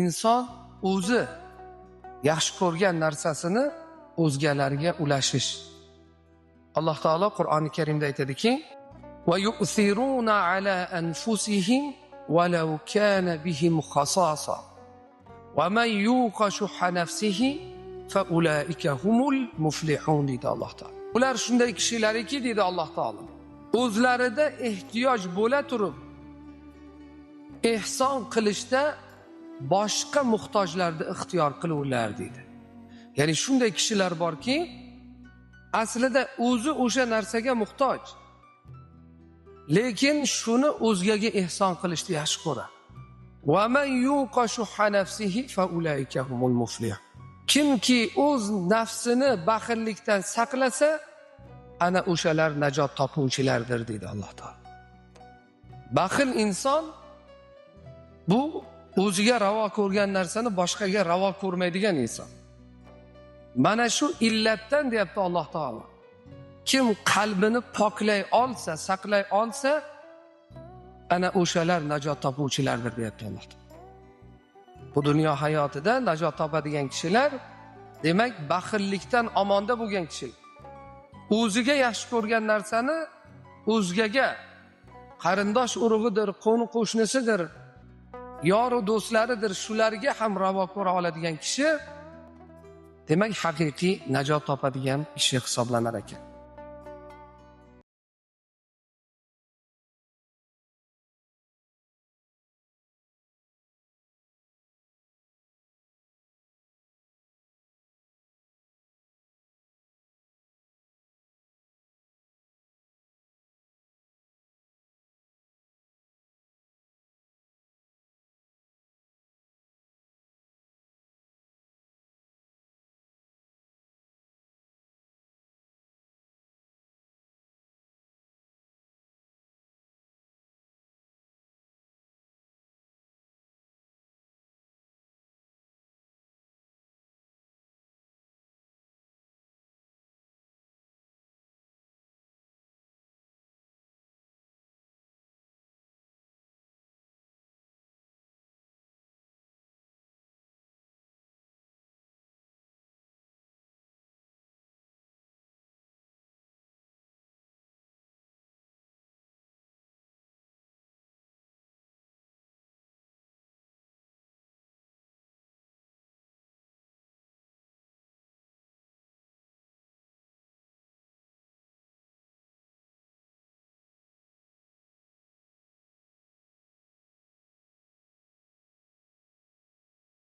inson o'zi yaxshi ko'rgan narsasini o'zgalarga ulashish. Alloh taolo Qur'oni Karimda aytadiki: "Va yu'thiruna ala anfusihim walau kana bihim khasasa. Va man yuqa shuhha nafsihi fa ulaika humul muflihun" deydi Alloh taolo. Ular shunday kishilarki, deydi Alloh taolo, o'zlarida ehtiyoj bo'la turib ehson qilishda boshqa muhtojlarni ixtiyor qiluvlar deydi. Ya'ni shunday kishilar borki, aslida o'zi o'sha narsaga muhtoj, lekin shuni o'zgaga ehson qilishni yaxshi ko'radi. Va man yuqa shuhha nafsihi fa ulaika humul muflihun. Kimki o'z nafsini baxillikdan saqlasa, ana o'shalar najot topuvchilardir deydi Alloh taolo. Baxil inson bu o'ziga ravo ko'rgan narsani boshqaga ravo ko'rmaydigan inson. Mana shu illatdan deyapti Alloh taolo. Kim qalbini poklay olsa, saqlay olsa, ana o'shalar najot topuvchilardir deyapti Alloh taolo. Bu dunyo hayotida najot topadigan kishilar, demak, baxillikdan omonda bo'lgan kishilar. O'ziga yaxshi ko'rgan narsani o'zgaga, qarindosh urug'idir, qo'ni qo'shnisidir, yoru do'stlaridir, shularga ham ravo ko'ra oladigan kishi, demak, haqiqiy najot topadigan kishi hisoblanar ekan.